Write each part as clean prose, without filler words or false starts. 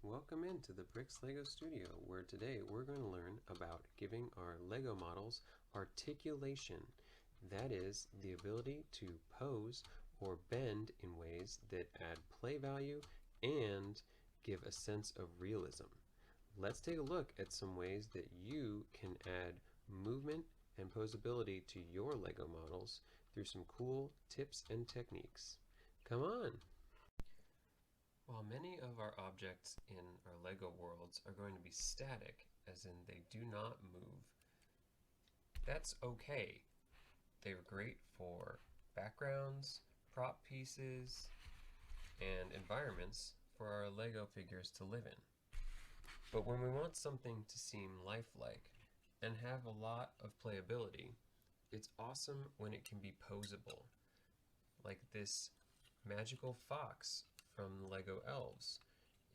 Welcome into the Brix Lego Studio, where today we're going to learn about giving our Lego models articulation. That is the ability to pose or bend in ways that add play value and give a sense of realism. Let's take a look at some ways that you can add movement and posability to your Lego models through some cool tips and techniques. Come on! While many of our objects in our Lego worlds are going to be static, as in they do not move, that's okay. They're great for backgrounds, prop pieces, and environments for our Lego figures to live in. But when we want something to seem lifelike and have a lot of playability, it's awesome when it can be posable, like this magical fox from Lego Elves.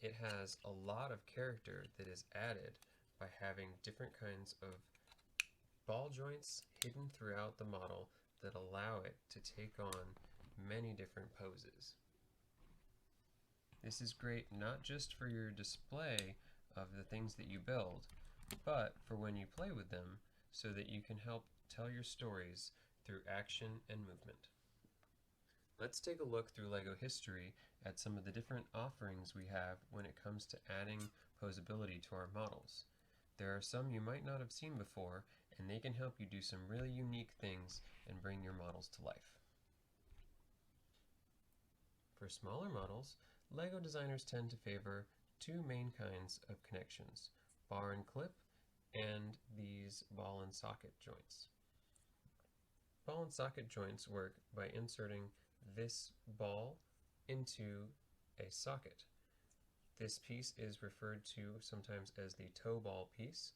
It has a lot of character that is added by having different kinds of ball joints hidden throughout the model that allow it to take on many different poses. This is great not just for your display of the things that you build, but for when you play with them so that you can help tell your stories through action and movement. Let's take a look through Lego history at some of the different offerings we have when it comes to adding posability to our models. There are some you might not have seen before, and they can help you do some really unique things and bring your models to life. For smaller models, Lego designers tend to favor two main kinds of connections, bar and clip, and these ball and socket joints. Ball and socket joints work by inserting this ball into a socket. This piece is referred to sometimes as the toe ball piece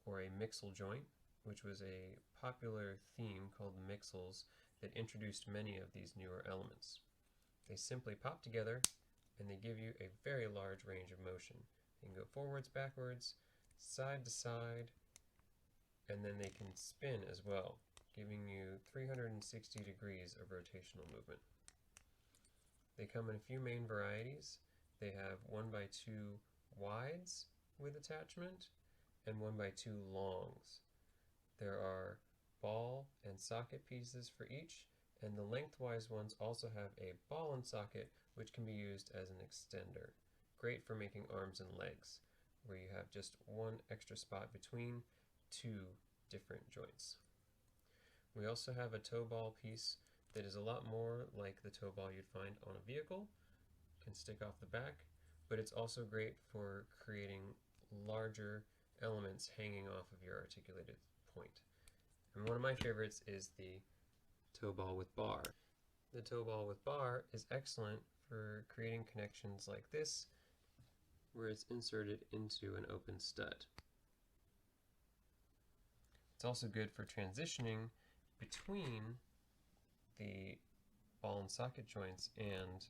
or a mixel joint, which was a popular theme called mixels that introduced many of these newer elements. They simply pop together and they give you a very large range of motion. They can go forwards, backwards, side to side, and then they can spin as well, giving you 360 degrees of rotational movement. They come in a few main varieties. They have 1x2 wides with attachment and 1x2 longs. There are ball and socket pieces for each, and the lengthwise ones also have a ball and socket which can be used as an extender. Great for making arms and legs, where you have just one extra spot between two different joints. We also have a toe ball piece that is a lot more like the toe ball you'd find on a vehicle. Can stick off the back, but it's also great for creating larger elements hanging off of your articulated point. And one of my favorites is the toe ball with bar. The toe ball with bar is excellent for creating connections like this, where it's inserted into an open stud. It's also good for transitioning between the ball and socket joints and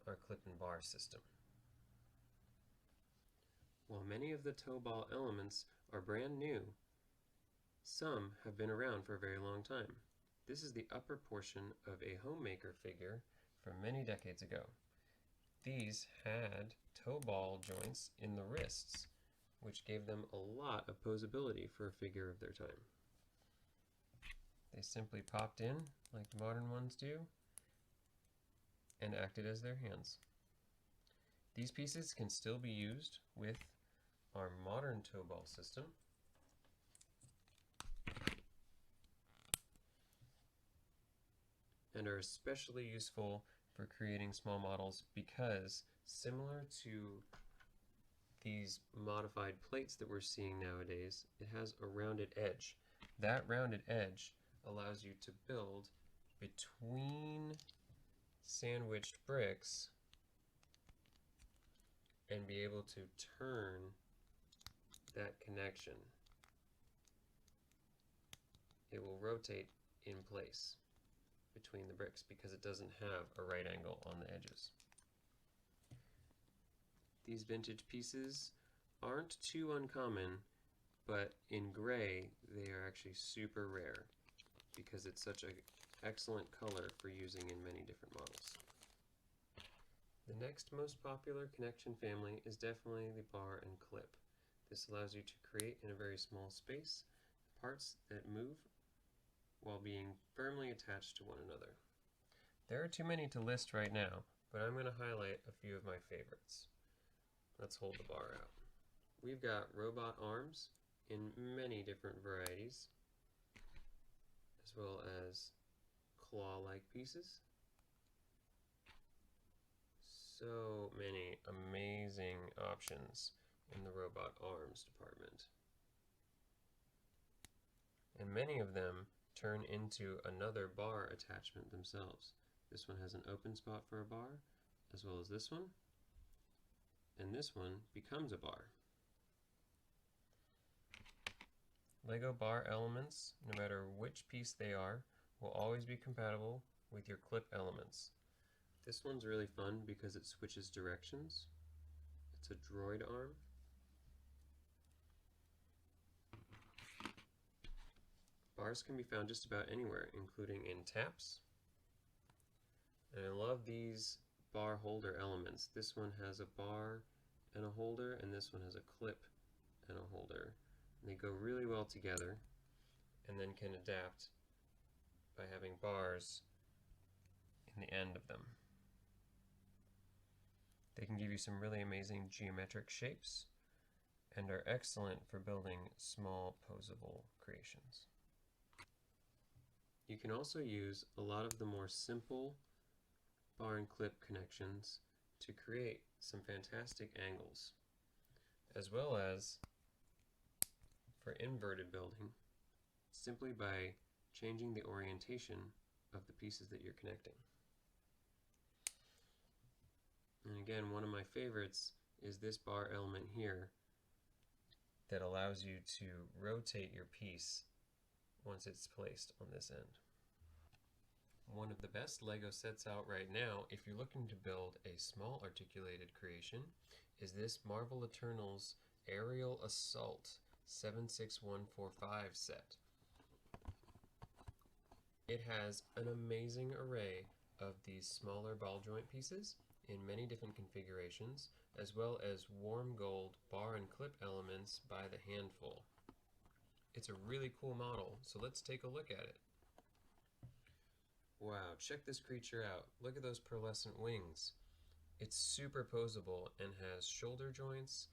our clip and bar system. While many of the toe ball elements are brand new, some have been around for a very long time. This is the upper portion of a homemaker figure from many decades ago. These had toe ball joints in the wrists, which gave them a lot of posability for a figure of their time. They simply popped in like the modern ones do and acted as their hands. These pieces can still be used with our modern toe ball system. And are especially useful for creating small models because, similar to these modified plates that we're seeing nowadays, it has a rounded edge. That rounded edge allows you to build between sandwiched bricks and be able to turn that connection. It will rotate in place between the bricks because it doesn't have a right angle on the edges. These vintage pieces aren't too uncommon, but in gray they are actually super rare because it's such an excellent color for using in many different models. The next most popular connection family is definitely the bar and clip. This allows you to create in a very small space parts that move while being firmly attached to one another. There are too many to list right now, but I'm going to highlight a few of my favorites. Let's hold the bar out. We've got robot arms in many different varieties, as well as claw-like pieces. So many amazing options in the robot arms department. And many of them turn into another bar attachment themselves. This one has an open spot for a bar, as well as this one, and this one becomes a bar. Lego bar elements, no matter which piece they are, will always be compatible with your clip elements. This one's really fun because it switches directions. It's a droid arm. Bars can be found just about anywhere, including in taps. And I love these bar holder elements. This one has a bar and a holder, and this one has a clip and a holder. And they go really well together, and then can adapt by having bars in the end of them. They can give you some really amazing geometric shapes and are excellent for building small posable creations. You can also use a lot of the more simple bar and clip connections to create some fantastic angles, as well as for inverted building, simply by changing the orientation of the pieces that you're connecting. And again, one of my favorites is this bar element here that allows you to rotate your piece once it's placed on this end. One of the best Lego sets out right now, if you're looking to build a small articulated creation, is this Marvel Eternals Aerial Assault 76145 set. It has an amazing array of these smaller ball joint pieces in many different configurations, as well as warm gold bar and clip elements by the handful. It's a really cool model, so let's take a look at it. Wow, check this creature out. Look at those pearlescent wings. It's super posable and has shoulder joints,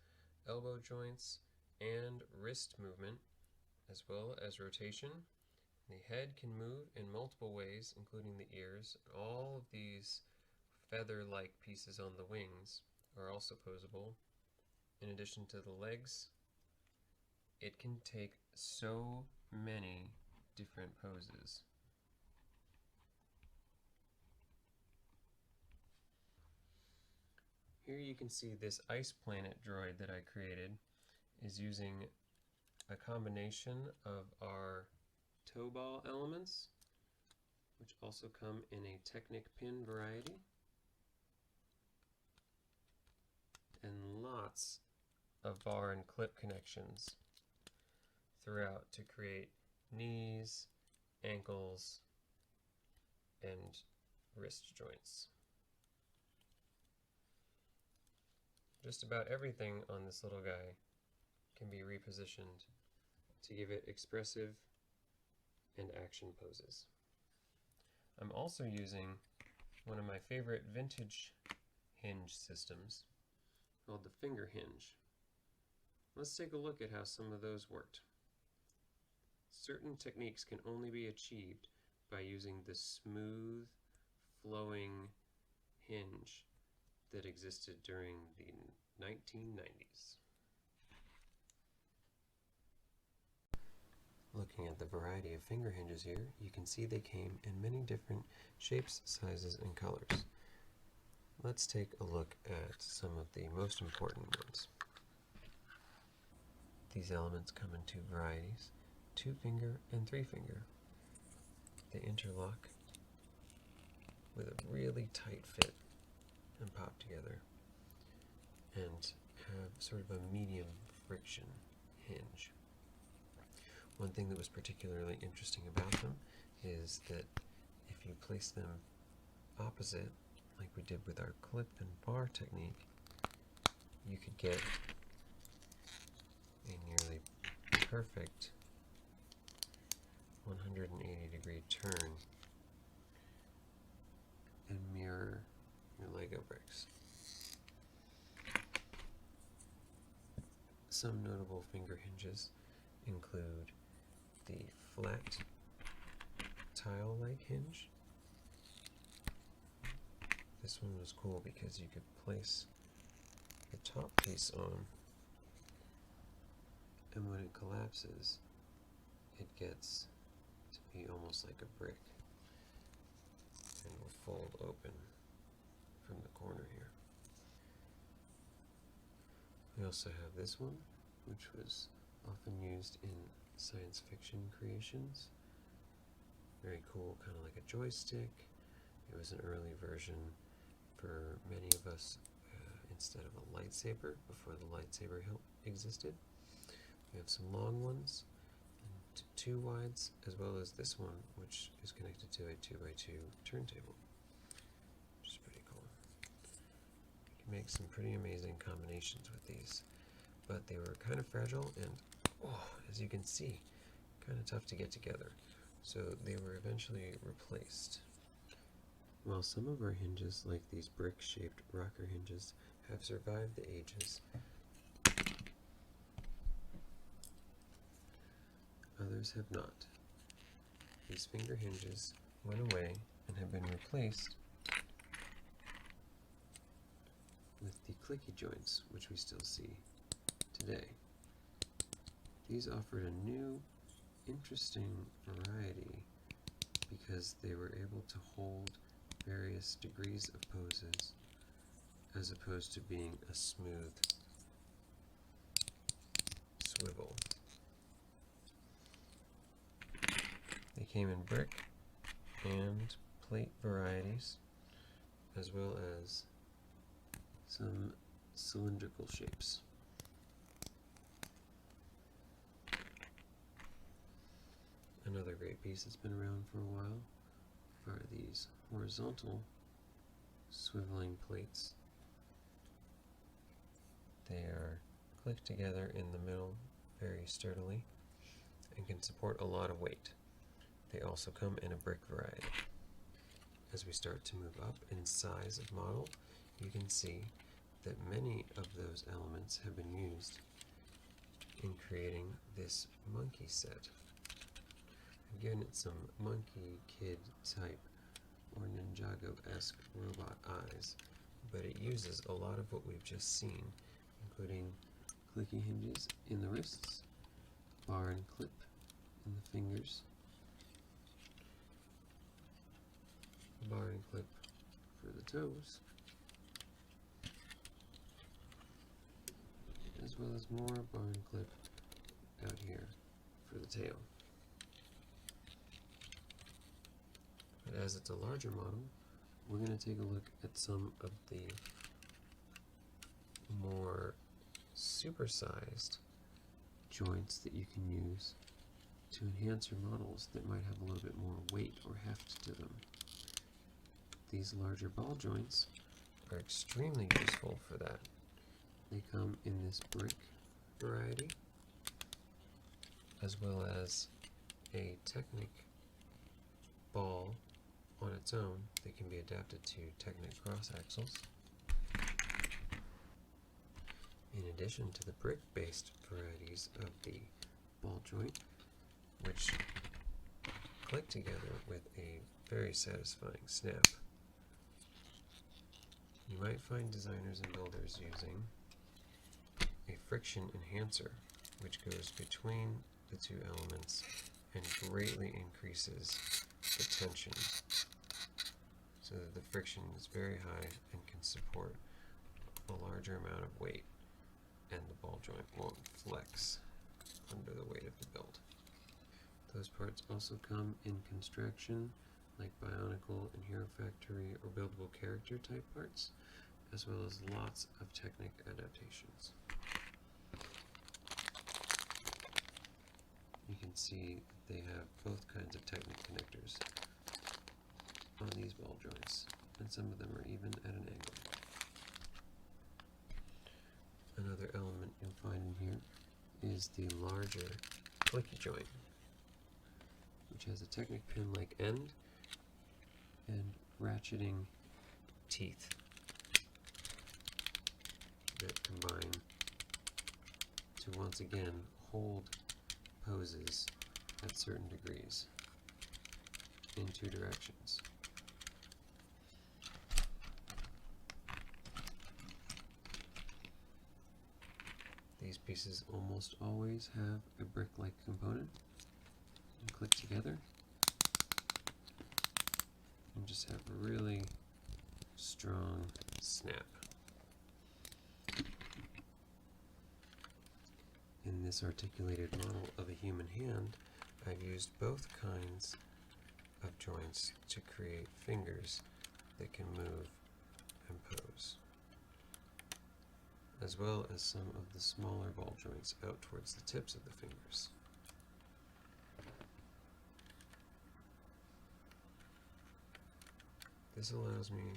elbow joints, and wrist movement, as well as rotation. The head can move in multiple ways, including the ears. All of these feather-like pieces on the wings are also posable. In addition to the legs, it can take so many different poses. Here you can see this ice planet droid that I created is using a combination of our toe ball elements, which also come in a Technic pin variety, and lots of bar and clip connections throughout to create knees, ankles, and wrist joints. Just about everything on this little guy can be repositioned to give it expressive and action poses. I'm also using one of my favorite vintage hinge systems called the finger hinge. Let's take a look at how some of those worked. Certain techniques can only be achieved by using the smooth, flowing hinge that existed during the 1990s. Looking at the variety of finger hinges here, you can see they came in many different shapes, sizes, and colors. Let's take a look at some of the most important ones. These elements come in two varieties, 2-finger and 3-finger. They interlock with a really tight fit and pop together and have sort of a medium friction hinge. One thing that was particularly interesting about them is that if you place them opposite like we did with our clip and bar technique, you could get a nearly perfect 180-degree turn and mirror your Lego bricks. Some notable finger hinges include the flat tile-like hinge. This one was cool because you could place the top piece on, and when it collapses, it gets to be almost like a brick and will fold open from the corner here. We also have this one, which was often used in science fiction creations. Very cool, kind of like a joystick. It was an early version for many of us instead of a lightsaber, before the lightsaber hilt existed. We have some long ones, and two wides, as well as this one, which is connected to a 2x2 turntable, which is pretty cool. You can make some pretty amazing combinations with these, but they were kind of fragile and, as you can see, kind of tough to get together, so they were eventually replaced. While some of our hinges, like these brick-shaped rocker hinges, have survived the ages, others have not. These finger hinges went away and have been replaced with the clicky joints, which we still see today. These offered a new, interesting variety because they were able to hold various degrees of poses as opposed to being a smooth swivel. They came in brick and plate varieties, as well as some cylindrical shapes. Another great piece that's been around for a while are these horizontal swiveling plates. They are clicked together in the middle very sturdily and can support a lot of weight. They also come in a brick variety. As we start to move up in size of model, you can see that many of those elements have been used in creating this monkey set. I've given it some monkey kid type or Ninjago-esque robot eyes, but it uses a lot of what we've just seen, including clicky hinges in the wrists, bar and clip in the fingers, bar and clip for the toes, as well as more bar and clip out here for the tail. But as it's a larger model, we're going to take a look at some of the more supersized joints that you can use to enhance your models that might have a little bit more weight or heft to them. These larger ball joints are extremely useful for that. They come in this brick variety, as well as a Technic ball on its own that can be adapted to Technic cross axles. In addition to the brick-based varieties of the ball joint, which click together with a very satisfying snap, you might find designers and builders using a friction enhancer, which goes between the two elements and greatly increases the tension so that the friction is very high and can support a larger amount of weight, and the ball joint won't flex under the weight of the build. Those parts also come in construction, like Bionicle and Hero Factory or buildable character type parts, as well as lots of Technic adaptations. You can see they have both kinds of Technic connectors on these ball joints, and some of them are even at an angle. Another element you'll find in here is the larger clicky joint, which has a Technic pin-like end and ratcheting teeth that combine to once again hold poses at certain degrees in two directions. These pieces almost always have a brick-like component and click together and just have a really strong snap. In this articulated model of a human hand, I've used both kinds of joints to create fingers that can move and pose, as well as some of the smaller ball joints out towards the tips of the fingers. This allows me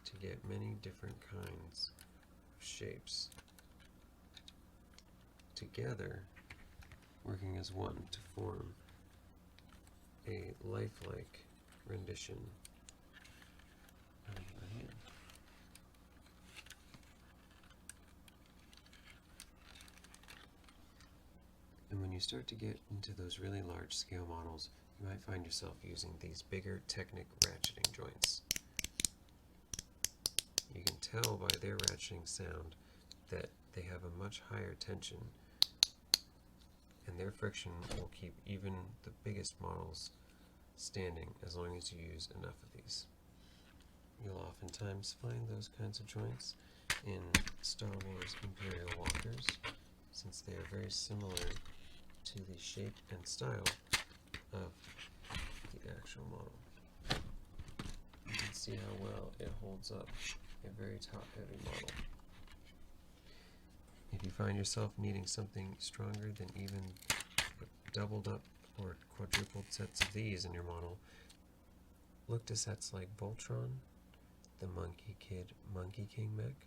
to get many different kinds of shapes together, working as one to form a lifelike rendition of a hand. And when you start to get into those really large scale models, you might find yourself using these bigger Technic ratcheting joints. You can tell by their ratcheting sound that they have a much higher tension, and their friction will keep even the biggest models standing as long as you use enough of these. You'll oftentimes find those kinds of joints in Star Wars Imperial walkers, since they are very similar to the shape and style of the actual model. You can see how well it holds up a very top-heavy model. If you find yourself needing something stronger than even doubled up or quadrupled sets of these in your model, look to sets like Voltron, the Monkey Kid Monkey King mech,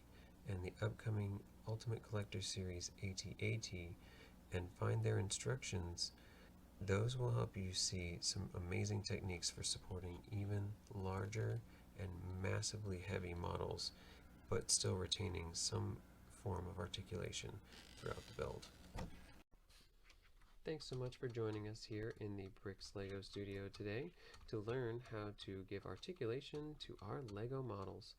and the upcoming Ultimate Collector Series AT-AT, and find their instructions. Those will help you see some amazing techniques for supporting even larger and massively heavy models, but still retaining some form of articulation throughout the build. Thanks so much for joining us here in the Brix LEGO studio today to learn how to give articulation to our LEGO models.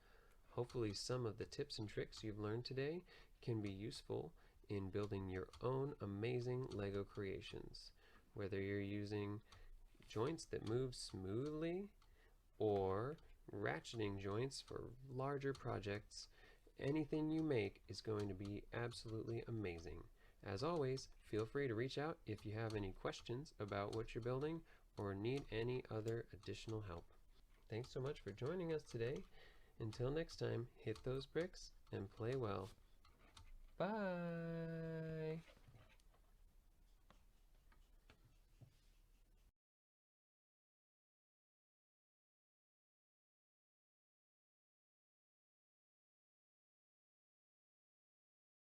Hopefully some of the tips and tricks you've learned today can be useful in building your own amazing LEGO creations. Whether you're using joints that move smoothly or ratcheting joints for larger projects, anything you make is going to be absolutely amazing. As always, feel free to reach out if you have any questions about what you're building or need any other additional help. Thanks so much for joining us today. Until next time, hit those bricks and play well. Bye!